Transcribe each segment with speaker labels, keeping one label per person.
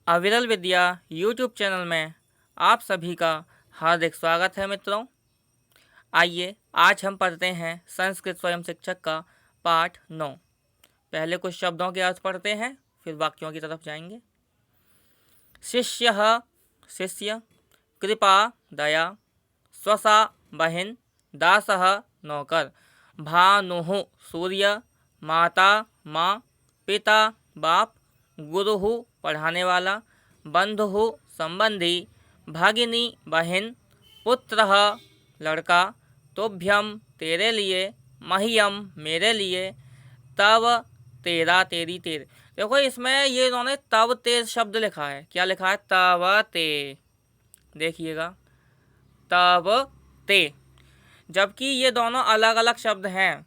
Speaker 1: अविरल विद्या YouTube channel में आप सभी का हार्दिक स्वागत है मित्रों। आइए आज हम पढ़ते हैं संस्कृत स्वयं शिक्षक का पाठ 9। पहले कुछ शब्दों के अर्थ पढ़ते हैं, फिर वाक्यों की तरफ जाएंगे। शिष्यः शिष्य, कृपा दया, स्वसा बहिन, दासः नौकर, भानुः सूर्य, माता माँ, पिता बाप, गुरुः पढ़ाने वाला, बंधुः संबंधी, भगिनी बहन, पुत्रः लड़का, तुभ्यम तेरे लिए, मह्यम मेरे लिए, तव तेरा तेरी तेरे। देखो इसमें ये इन्होंने तव ते शब्द लिखा है। क्या लिखा है? तव ते। देखिएगा, तव ते, जबकि ये दोनों अलग अलग शब्द हैं।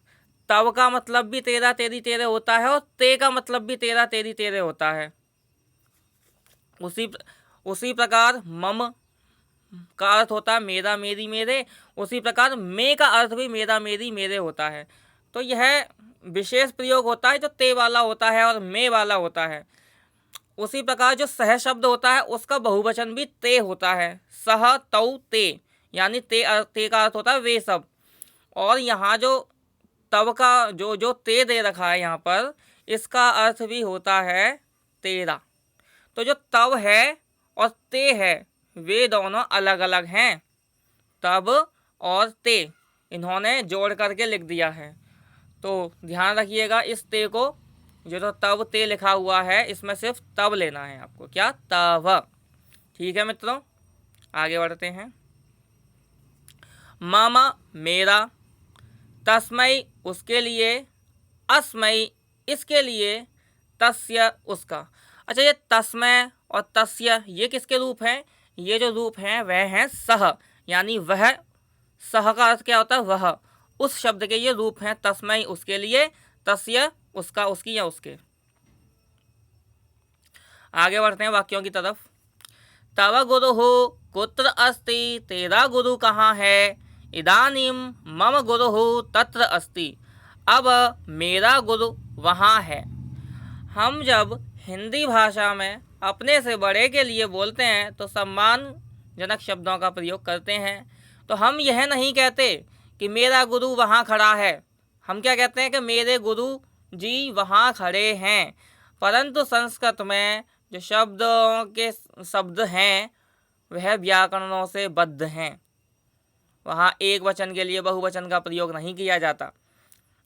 Speaker 1: तव का मतलब भी तेरा तेरी तेरे होता है और ते का मतलब भी तेरा तेरी तेरे होता है। उसी प्रकार मम का अर्थ होता है मेरा मेरी मेरे, उसी प्रकार मे का अर्थ भी मेरा मेरी मेरे होता है। तो यह विशेष प्रयोग होता है जो ते वाला होता है और मे वाला होता है। उसी प्रकार जो सह शब्द होता है उसका बहुवचन भी ते होता है। सह तौ ते, यानी ते का अर्थ होता है वे सब। और यहाँ जो तव का जो ते दे रखा है यहाँ पर, इसका अर्थ भी होता है तेरा। तो जो तव है और ते है वे दोनों अलग अलग हैं। तब और ते इन्होंने जोड़ करके लिख दिया है। तो ध्यान रखिएगा, इस ते को जो तो तब ते लिखा हुआ है इसमें सिर्फ तब लेना है आपको। क्या? तव। ठीक है मित्रों, आगे बढ़ते हैं। मम मेरा, तस्मै उसके लिए, अस्मै इसके लिए, तस्य उसका। अच्छा, ये तस्मै और तस्य ये किसके रूप हैं? ये जो रूप हैं वह हैं सह, यानी वह। सह का अर्थ क्या होता है? वह। उस शब्द के ये रूप हैं। तस्मै उसके लिए, तस्य उसका, उसकी या उसके। आगे बढ़ते हैं वाक्यों की तरफ। तव गुरुः कुत्र अस्ति? तेरा गुरु कहाँ है? इदानीं मम गुरुः तत्र अस्ति। अब मेरा गुरु वहाँ है। हम जब हिंदी भाषा में अपने से बड़े के लिए बोलते हैं तो सम्मानजनक शब्दों का प्रयोग करते हैं। तो हम यह नहीं कहते कि मेरा गुरु वहाँ खड़ा है। हम क्या कहते हैं कि मेरे गुरु जी वहाँ खड़े हैं। परंतु संस्कृत में जो शब्दों के शब्द हैं वह व्याकरणों से बद्ध हैं। वहाँ एक वचन के लिए बहुवचन का प्रयोग नहीं किया जाता।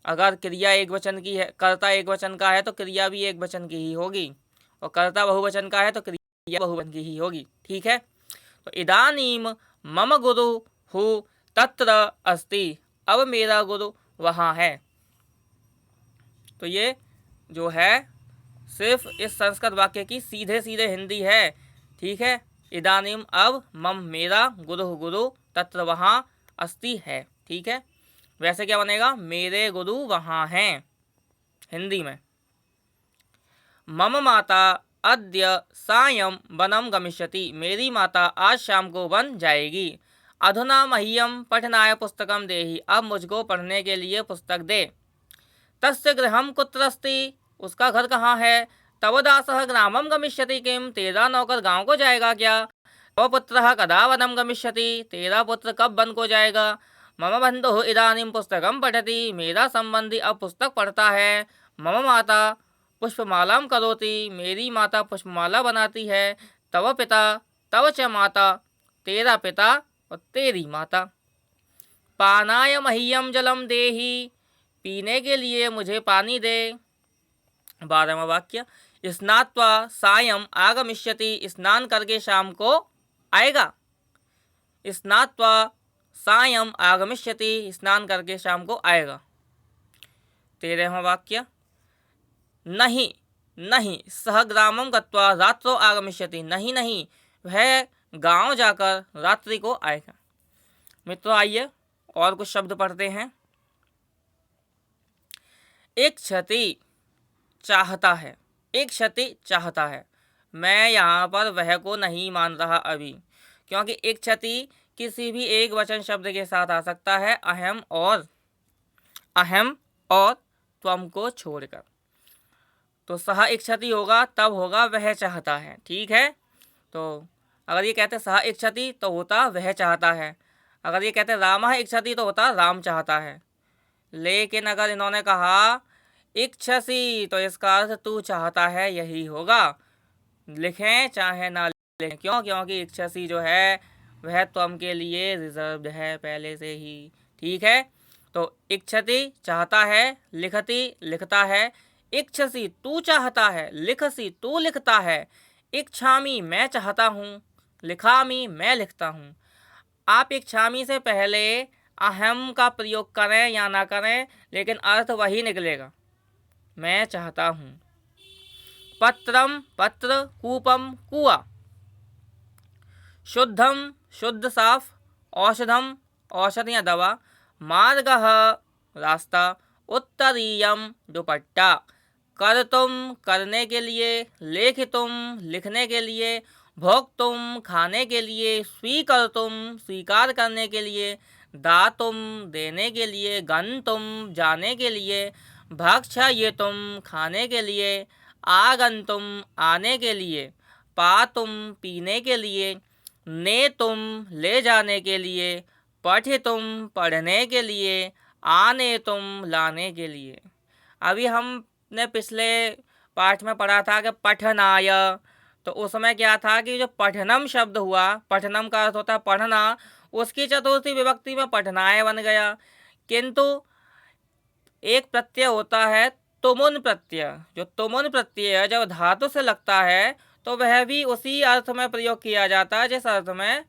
Speaker 1: अगर क्रिया एक वचन की है, कर्ता एक वचन का है तो क्रिया भी एक वचन की ही होगी, और कर्ता बहुवचन का है तो क्रिया बहुवचन की ही होगी। ठीक है। तो इदानीम मम गुरु हु तत्र अस्ति। अब मेरा गुरु वहाँ है। तो ये जो है सिर्फ इस संस्कृत वाक्य की सीधे सीधे हिंदी है। ठीक है। इदानीम अब, मम मेरा, गुरु गुरु, तत्र वहाँ, अस्ति है। ठीक है। वैसे क्या बनेगा? मेरे गुरु वहाँ हैं हिंदी में। मम माता अद्य सायं वनम गमिष्यति। मेरी माता आज शाम को वन जाएगी। अधुना मह्यम पठनाय पुस्तकम देहि। अब मुझको पढ़ने के लिए पुस्तक दे। तस्य गृहं कुत्र अस्ति? उसका घर कहाँ है? तव दासः ग्रामं गमिष्यति किम? तेरा नौकर गांव को जाएगा क्या? तव पुत्रः कदा वनं गमिष्यति? तेरा पुत्र कब वन को जाएगा? मम बंधुः इदानीं पुस्तकं पठति। मेरा संबंधी अब पुस्तक पढ़ता है। मम माता पुष्पमालां करोति। मेरी माता पुष्पमाला बनाती है। तव पिता, तव च माता, तेरा पिता और तेरी माता। पानाय मह्यम जलम देहि। पीने के लिए मुझे पानी दे। 12वां वाक्य। स्नात्वा सायं आगमिष्यति। स्नान करके शाम को आएगा। स्नात्वा सायं आगमिष्यति। स्नान करके शाम को आएगा। 13वां वाक्य। नहीं नहीं सह ग्रामं गत्वा रात्रो आगमिष्यति। नहीं नहीं, वह गांव जाकर रात्रि को आएगा। मित्रों आइए और कुछ शब्द पढ़ते हैं। एक क्षति चाहता है। एक क्षति चाहता है। मैं यहाँ पर वह को नहीं मान रहा अभी, क्योंकि एक क्षति किसी भी एक वचन शब्द के साथ आ सकता है, अहम और त्वम को छोड़कर। तो सह इच्छति होगा तब होगा वह चाहता है। ठीक है, तो अगर ये कहते सह इच्छति तो होता वह चाहता है, अगर ये कहते रामः इच्छति तो होता राम चाहता है। लेकिन अगर इन्होंने कहा इच्छसी तो इसका अर्थ तू चाहता है यही होगा, लिखें चाहे ना लिखें। क्यों? क्योंकि इच्छसी जो है वह त्वम के लिए रिजर्व्ड है पहले से ही। ठीक है, तो इच्छति चाहता है, लिखति लिखता है, इच्छसी तू चाहता है, लिखसी तू लिखता है, इच्छामी मैं चाहता हूँ, लिखामी मैं लिखता हूँ। आप इच्छामी से पहले अहम का प्रयोग करें या ना करें, लेकिन अर्थ वही निकलेगा, मैं चाहता हूँ। पत्रम पत्र, कूपम कुआं, शुद्धम शुद्ध साफ, औषधम औषध या दवा, मार्गः रास्ता, उत्तरीयम दुपट्टा, कर्तुम करने के लिए, लेखितुम लिखने के लिए, भोक्तुम खाने के लिए, स्वीकर्तुम स्वीकार करने के लिए, दातुम देने के लिए, गंतुम जाने के लिए, भक्षयितुम खाने के लिए, आगंतुम आने के लिए, पातुम पीने के लिए, नेतुम ले जाने के लिए, पठितुम पढ़ने के लिए, आने तुम लाने के लिए। अभी हमने पिछले पाठ में पढ़ा था कि पठनाय, तो उसमें क्या था कि जो पठनम शब्द हुआ, पठनम का अर्थ होता है पढ़ना, उसकी चतुर्थी विभक्ति में पठनाय बन गया। किंतु एक प्रत्यय होता है तुमुन प्रत्यय, जो तुमुन प्रत्यय जब धातु से लगता है तो वह भी उसी अर्थ में प्रयोग किया जाता है जिस अर्थ में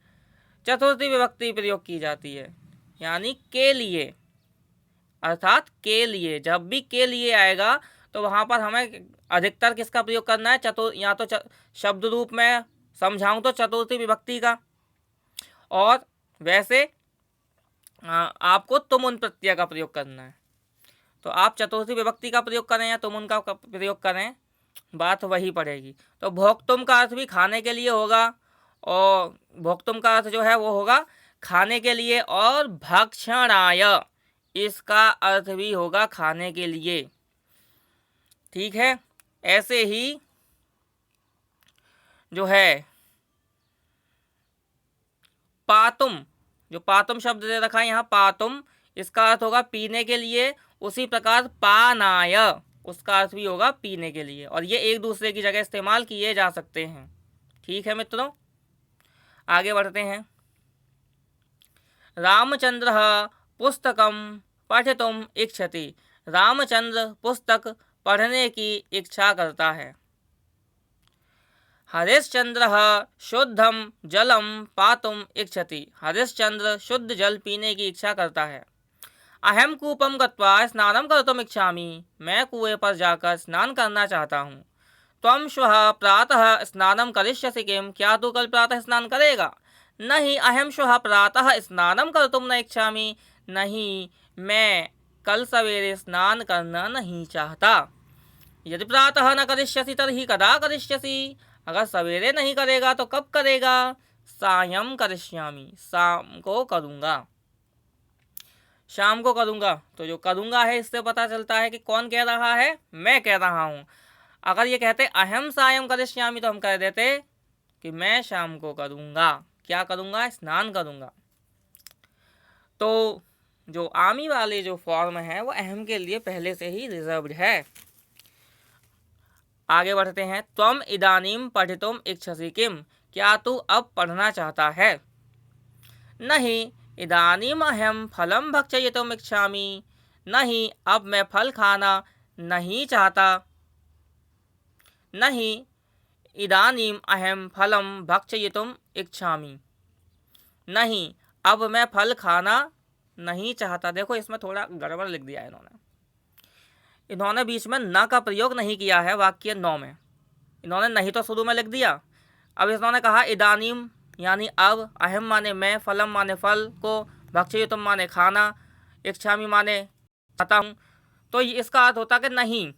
Speaker 1: चतुर्थी विभक्ति प्रयोग की जाती है, यानी के लिए, अर्थात के लिए। जब भी के लिए आएगा तो वहाँ पर हमें अधिकतर किसका प्रयोग करना है, या तो शब्द रूप में समझाऊं तो चतुर्थी विभक्ति का, और वैसे आपको तुमुन प्रत्यय का प्रयोग करना है। तो आप चतुर्थी विभक्ति का प्रयोग करें या तुमुन का प्रयोग करें, बात वही पड़ेगी। तो भोक्तुम का अर्थ भी खाने के लिए होगा, और भोक्तुम का अर्थ जो है वो होगा खाने के लिए, और भक्षणाय इसका अर्थ भी होगा खाने के लिए। ठीक है, ऐसे ही जो है पातुम, जो पातुम शब्द दे रखा है यहाँ पातुम, इसका अर्थ होगा पीने के लिए। उसी प्रकार पानाय, उसका अर्थ भी होगा पीने के लिए, और ये एक दूसरे की जगह इस्तेमाल किए जा सकते हैं। ठीक है मित्रों, आगे बढ़ते हैं। रामचंद्र पुस्तकम पठितुम इच्छति, रामचंद्र पुस्तक पढ़ने की इच्छा करता है। हरिश्चंद्र शुद्धम जलम पातुम इच्छति, हरिश्चंद्र शुद्ध जल पीने की इच्छा करता है। अहम कूपम गत्वा स्नानम कर्तुम इच्छामि, मैं कुएं पर जाकर स्नान करना चाहता हूँ। त्वं श्वः प्रातः स्नानम करिष्यसि किम, क्या तू कल प्रातः स्नान करेगा? नहीं, अहम श्वः प्रातः स्नानम कर्तुम न इच्छामि, नहीं मैं कल सवेरे स्नान करना नहीं चाहता। यदि प्रातः न करिष्यसि तर्हि कदा करिष्यसि, अगर सवेरे नहीं करेगा तो कब करेगा? सायं करिष्यामि, शाम को करूँगा, शाम को करूँगा। तो जो करूँगा है इससे पता चलता है कि कौन कह रहा है, मैं कह रहा हूँ। अगर ये कहते अहम सायं करिष्यामि तो हम कह देते कि मैं शाम को करूँगा। क्या करूँगा? स्नान करूँगा। तो जो आमी वाले जो फॉर्म है वो अहम के लिए पहले से ही रिजर्व्ड है। आगे बढ़ते हैं। त्वम इदानीम पठितुम इच्छसि किम, क्या तू अब पढ़ना चाहता है? नहीं, इदानीम अहम फलम भक्षयितुम इच्छामि, नहीं अब मैं फल खाना नहीं चाहता। नहीं, इदानीम अहम फलम भक्षयितुम इच्छामि, नहीं अब मैं फल खाना नहीं चाहता। देखो इसमें थोड़ा गड़बड़ लिख दिया है इन्होंने बीच में न का प्रयोग नहीं किया है वाक्य 9 में। इन्होंने नहीं तो शुरू में लिख दिया, अब इन्होंने कहा इदानीम यानी अब, अहम माने मैं, फलम माने फल को, भक्षयितुम माने खाना, इच्छामि माने चाहता हूँ। तो इसका अर्थ होता कि नहीं।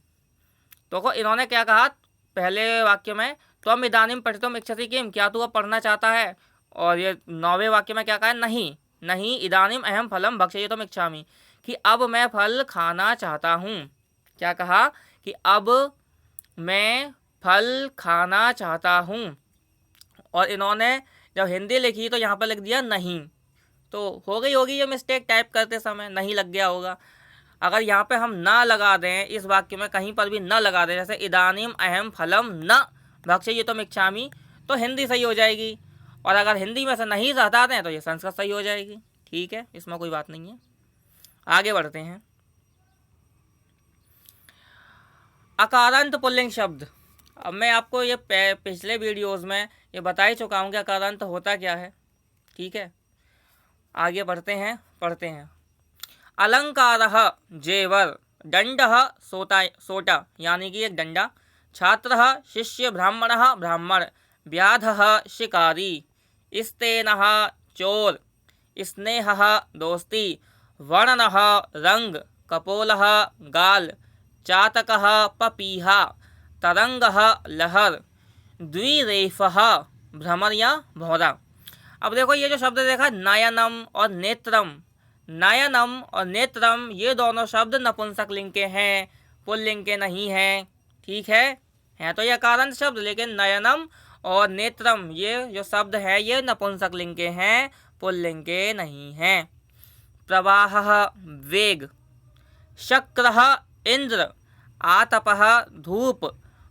Speaker 1: तो इन्होंने क्या कहा पहले वाक्य में, त्वम इदानीम पठितुम इच्छसि किम, क्या तू अब पढ़ना चाहता है? और ये 9वें वाक्य में क्या कहा है? नहीं, नहीं इदानीम अहम फलम भक्षयितुम इच्छामि, कि अब मैं फल खाना चाहता हूँ। क्या कहा कि अब मैं फल खाना चाहता हूँ। और इन्होंने जब हिंदी लिखी तो यहाँ पर लिख दिया नहीं, तो हो गई होगी ये मिस्टेक टाइप करते समय, नहीं लग गया होगा। अगर यहाँ पे हम ना लगा दें, इस वाक्य में कहीं पर भी न लगा दें, जैसे इदानीम अहम फलम न भक्षयितुम इच्छामि, तो हिंदी सही हो जाएगी। और अगर हिंदी में से नहीं हटा दें तो ये संस्कृत सही हो जाएगी। ठीक है, इसमें कोई बात नहीं है। आगे बढ़ते हैं। अकारांत पुल्लिंग शब्द। अब मैं आपको ये पिछले वीडियोस में ये बता ही चुका हूँ कि अकारांत होता क्या है। ठीक है, आगे बढ़ते हैं, पढ़ते हैं। अलंकारः जेवर, दंडः सोटा यानी कि एक डंडा, छात्रः शिष्य, ब्राह्मणः ब्राह्मण, व्याधः शिकारी, स्तेनः चोर, स्नेहः दोस्ती, वर्णः रंग, कपोलः गाल, चातकः पपीहा, तरंगः लहर, द्विरेफः भ्रमर या भौरा। अब देखो ये जो शब्द देखा नयनम और नेत्रम, नयनम और नेत्रम ये दोनों शब्द नपुंसक लिंग के हैं, पुल्लिंग के नहीं हैं। ठीक है तो ये अकारांत शब्द, लेकिन नयनम और नेत्रम ये जो शब्द है ये नपुंसक लिंग के हैं, पुल्लिंग के नहीं हैं। प्रवाहः वेग, शक्रः इंद्र, आतपः धूप,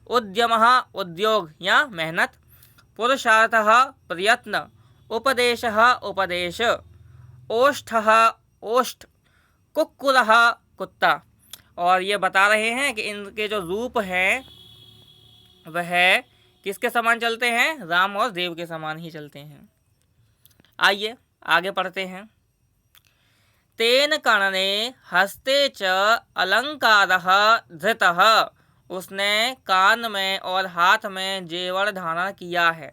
Speaker 1: उद्यमः उद्योग या मेहनत, पुरुषार्थः प्रयत्न, उपदेशः उपदेश, ओष्ठः ओष्ठ, कुक्कुरः कुत्ता। और ये बता रहे हैं कि इनके जो रूप हैं वह किसके समान चलते हैं, राम और देव के समान ही चलते हैं। आइए आगे पढ़ते हैं। तेन कर्णे हस्ते च अलंकारः धृतः, उसने कान में और हाथ में जेवर धारण किया है।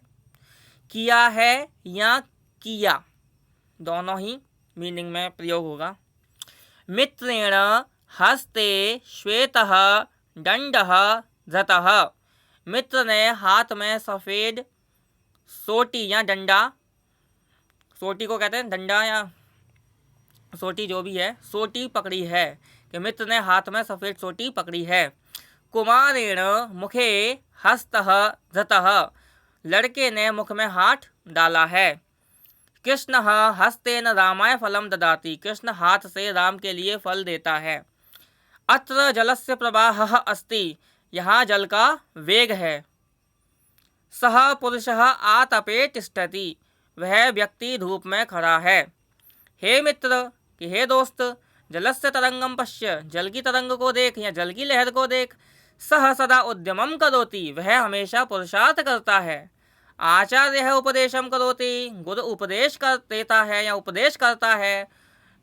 Speaker 1: किया है या किया, दोनों ही मीनिंग में प्रयोग होगा। मित्रेण हस्ते श्वेतः दंडः धृतः, मित्र ने हाथ में सफ़ेद सोटी या डंडा, सोटी को कहते हैं डंडा या सोटी जो भी है, सोटी पकड़ी है, कि मित्र ने हाथ में सफ़ेद सोटी पकड़ी है। कुमारेण मुखे हस्तः धृतः, लड़के ने मुख में हाथ डाला है। कृष्ण हस्तेन रामाय फलम ददाति, कृष्ण हाथ से राम के लिए फल देता है। अत्र जलस्य प्रवाहः अस्ति, यहाँ जल का वेग है। सह पुरुषः आतपे तिष्ठति, वह व्यक्ति धूप में खड़ा है। हे मित्र, कि हे दोस्त, जलस्य तरंगम पश्य, जल की तरंग को देख या जल की लहर को देख। सह सदा उद्यमम करोति, वह हमेशा पुरुषार्थ करता है। आचार्य उपदेशम करोति, गुरु उपदेश कर देता है या उपदेश करता है।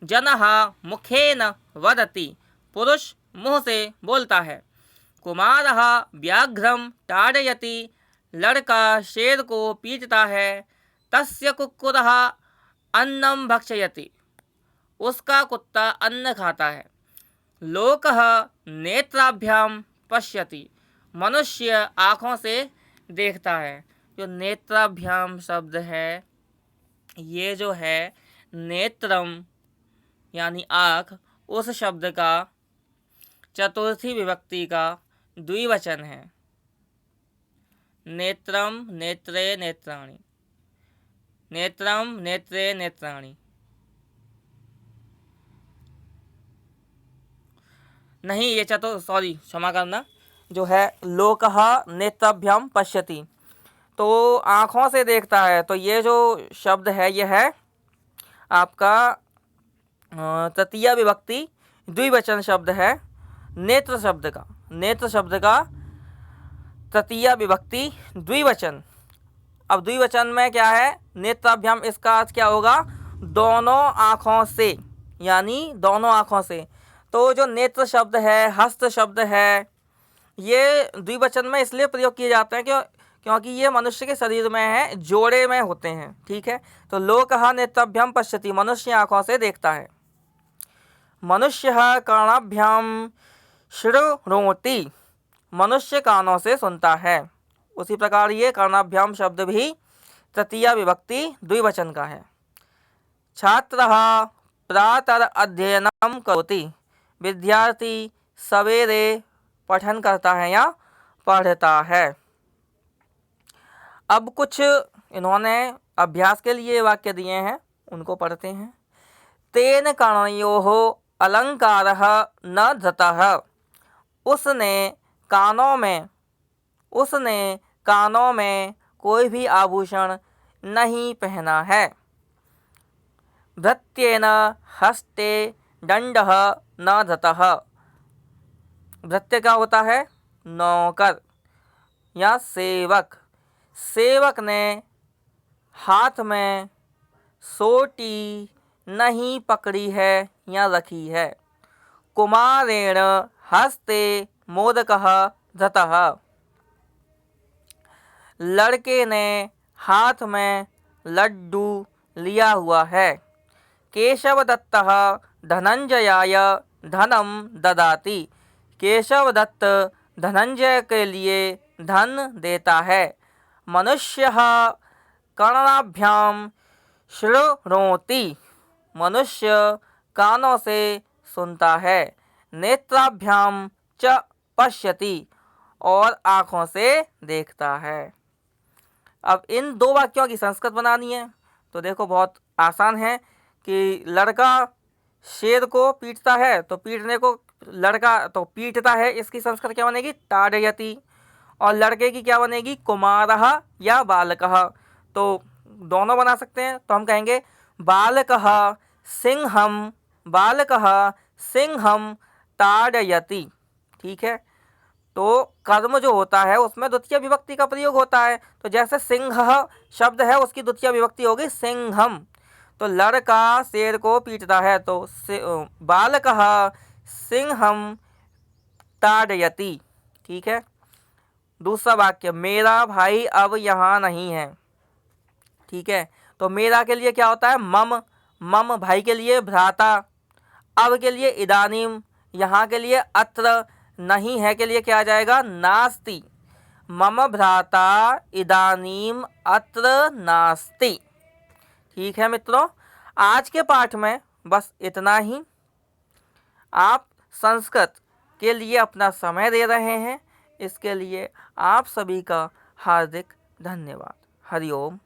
Speaker 1: जनः मुखेन वदति, पुरुष मुँह से बोलता है। कुमारः व्याघ्रम ताड़यति, लड़का शेर को पीटता है। तस्य कुक्कुरः अन्नम भक्षयति, उसका कुत्ता अन्न खाता है। लोकः नेत्राभ्याम पश्यति, मनुष्य आँखों से देखता है। जो नेत्राभ्याम शब्द है, ये जो है नेत्रम यानी आँख, उस शब्द का चतुर्थी विभक्ति का द्विवचन है। नेत्रम नेत्रे नेत्राणि, नेत्रम नेत्रे नेत्राणि। नहीं, ये क्षमा करना, जो है लोकः नेत्राभ्याम पश्यति, तो आँखों से देखता है। तो ये जो शब्द है ये है आपका तृतीया विभक्ति द्विवचन शब्द है नेत्र शब्द का। नेत्र शब्द का तृतीया विभक्ति द्विवचन। अब द्विवचन में क्या है, नेत्राभ्याम, इसका अर्थ क्या होगा, दोनों आँखों से, यानी दोनों आँखों से। तो जो नेत्र शब्द है, हस्त शब्द है, ये द्विवचन में इसलिए प्रयोग किए जाते हैं क्योंकि ये मनुष्य के शरीर में है, जोड़े में होते हैं। ठीक है, तो लोकः नेत्राभ्याम पश्यति, मनुष्य आँखों से देखता है। मनुष्यः कर्णाभ्याम शृणोति, मनुष्य कानों से सुनता है। उसी प्रकार ये कर्णाभ्याम शब्द भी तृतीया विभक्ति द्विवचन का है। छात्रः प्रातः अध्ययनम करोति, विद्यार्थी सवेरे पठन करता है या पढ़ता है। अब कुछ इन्होंने अभ्यास के लिए वाक्य दिए हैं, उनको पढ़ते हैं। तेन कर्णयोः अलंकारः न धृतः। उसने कानों में कोई भी आभूषण नहीं पहना है। भृत्येन हस्ते दंडः न धृतः। भृत्य क्या होता है? नौकर या सेवक। सेवक ने हाथ में सोटी नहीं पकड़ी है या रखी है। कुमारेण हस्ते मोदकः धृतः। लड़के ने हाथ में लड्डू लिया हुआ है। केशवदत्तः धनंजयाय धनम ददाति। केशवदत्त धनंजय के लिए धन देता है। मनुष्यः कर्णाभ्याम शृणोति। मनुष्य कानों से सुनता है। नेत्राभ्याम च पश्यति, और आँखों से देखता है। अब इन दो वाक्यों की संस्कृत बनानी है तो देखो बहुत आसान है कि लड़का शेर को पीटता है तो पीटने को लड़का तो पीटता है, इसकी संस्कृत क्या बनेगी? ताड़यति। और लड़के की क्या बनेगी? कुमारः या बालकः। तो दोनों बना सकते हैं, तो हम कहेंगे बालकः सिंहम ताड़यति। ठीक है, तो कर्म जो होता है उसमें द्वितीय विभक्ति का प्रयोग होता है। तो जैसे सिंह शब्द है उसकी द्वितीय विभक्ति होगी सिंहम। तो लड़का शेर को पीटता है तो बालकः सिंहम ताड़यति। ठीक है। दूसरा वाक्य, मेरा भाई अब यहाँ नहीं है। ठीक है, तो मेरा के लिए क्या होता है? मम भाई के लिए भ्राता, अब के लिए इदानीम, यहाँ के लिए अत्र, नहीं है के लिए क्या आ जाएगा? नास्ति। मम भ्राता इदानीम अत्र नास्ति। ठीक है मित्रों, आज के पाठ में बस इतना ही। आप संस्कृत के लिए अपना समय दे रहे हैं, इसके लिए आप सभी का हार्दिक धन्यवाद। हरिओम।